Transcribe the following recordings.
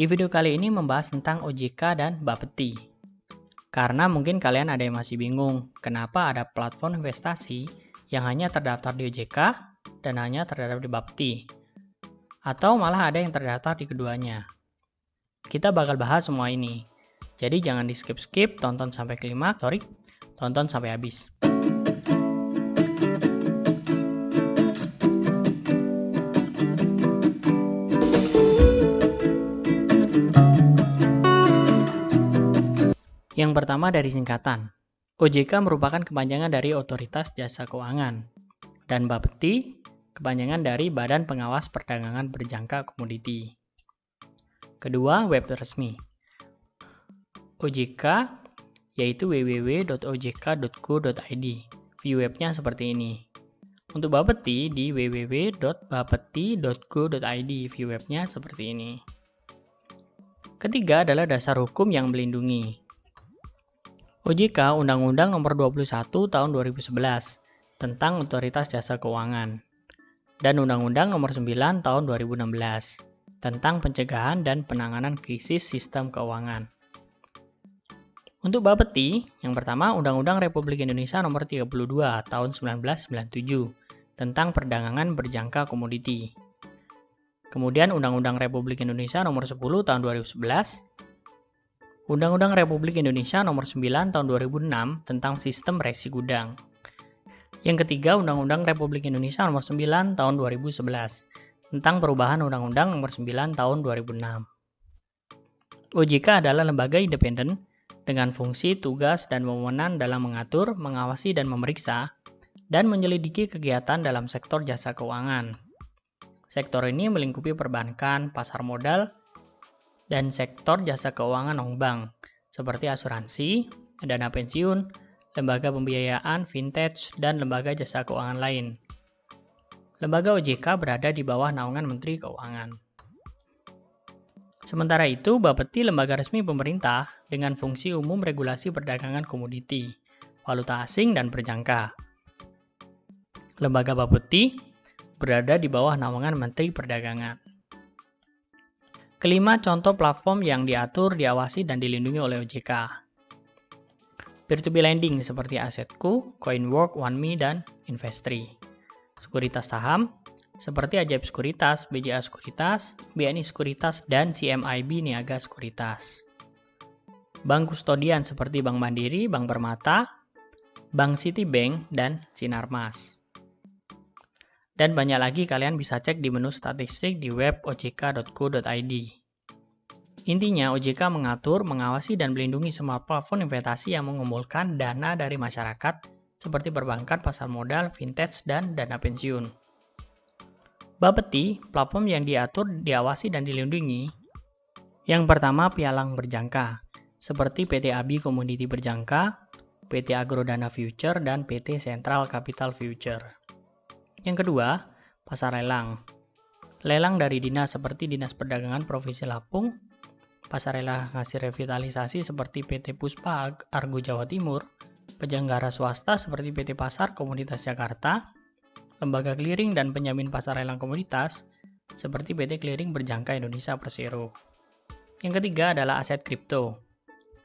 Di video kali ini membahas tentang OJK dan Bapeti. Karena mungkin kalian ada yang masih bingung, kenapa ada platform investasi yang hanya terdaftar di OJK dan hanya terdaftar di Bapeti. Atau malah ada yang terdaftar di keduanya. Kita bakal bahas semua ini. Jadi jangan di skip-skip, tonton sampai tonton sampai habis. Yang pertama dari singkatan. OJK merupakan kepanjangan dari Otoritas Jasa Keuangan. Dan Bapeti, kepanjangan dari Badan Pengawas Perdagangan Berjangka Komoditi. Kedua, web resmi. OJK yaitu www.ojk.go.id. View webnya seperti ini. Untuk Bapeti di www.bapeti.go.id. View webnya seperti ini. Ketiga adalah dasar hukum yang melindungi. OJK Undang-Undang Nomor 21 Tahun 2011 tentang Otoritas Jasa Keuangan dan Undang-Undang Nomor 9 Tahun 2016 tentang pencegahan dan penanganan krisis sistem keuangan. Untuk Bapeti, yang pertama Undang-Undang Republik Indonesia Nomor 32 Tahun 1997 tentang perdagangan berjangka komoditi. Kemudian Undang-Undang Republik Indonesia Nomor 10 Tahun 2011, Undang-Undang Republik Indonesia Nomor 9 Tahun 2006 tentang Sistem Resi Gudang. Yang ketiga, Undang-Undang Republik Indonesia Nomor 9 Tahun 2011 tentang perubahan Undang-Undang Nomor 9 Tahun 2006. OJK adalah lembaga independen dengan fungsi, tugas, dan wewenang dalam mengatur, mengawasi, dan memeriksa, dan menyelidiki kegiatan dalam sektor jasa keuangan. Sektor ini melingkupi perbankan, pasar modal, dan sektor jasa keuangan non-bank, seperti asuransi, dana pensiun, lembaga pembiayaan, fintech, dan lembaga jasa keuangan lain. Lembaga OJK berada di bawah naungan Menteri Keuangan. Sementara itu, Bapeti lembaga resmi pemerintah dengan fungsi umum regulasi perdagangan komoditi, valuta asing, dan berjangka. Lembaga Bapeti berada di bawah naungan Menteri Perdagangan. Kelima, contoh platform yang diatur, diawasi, dan dilindungi oleh OJK. Peer-to-peer lending seperti Asetku, Coinwork, OneMe, dan Investri. Sekuritas saham seperti Ajaib Sekuritas, BJA Sekuritas, BNI Sekuritas, dan CMIB Niaga Sekuritas. Bank kustodian seperti Bank Mandiri, Bank Permata, Bank Citibank, dan Sinarmas. Dan banyak lagi kalian bisa cek di menu statistik di web ojk.go.id. Intinya, OJK mengatur, mengawasi, dan melindungi semua platform investasi yang mengumpulkan dana dari masyarakat seperti perbankan, pasar modal, fintech, dan dana pensiun. Bapeti, platform yang diatur, diawasi, dan dilindungi. Yang pertama, pialang berjangka, seperti PT ABI Komoditi Berjangka, PT Agrodana Future, dan PT Sentral Capital Future. Yang kedua, pasar lelang. Lelang dari dinas seperti Dinas Perdagangan Provinsi Lampung, pasar lelang hasil revitalisasi seperti PT Puspa Argo Jawa Timur, penyelenggara swasta seperti PT Pasar Komoditas Jakarta, lembaga clearing dan penjamin pasar lelang komoditas seperti PT Clearing Berjangka Indonesia Persero. Yang ketiga adalah aset kripto.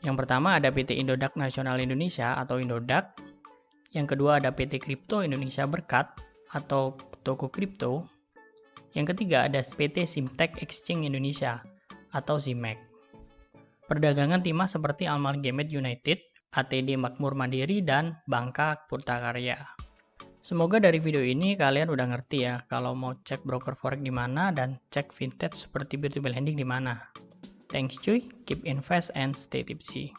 Yang pertama ada PT Indodax Nasional Indonesia atau Indodax. Yang kedua ada PT Kripto Indonesia Berkat atau toko kripto. Yang ketiga ada PT Simtek Exchange Indonesia atau SIMEX. Perdagangan timah seperti Amalgamated United, ATD Makmur Mandiri, dan Bangka Purtakarya. Semoga dari video ini kalian udah ngerti ya kalau mau cek broker forex di mana dan cek fintech seperti peer-to-peer lending di mana. Thanks cuy, keep invest and stay tipsy.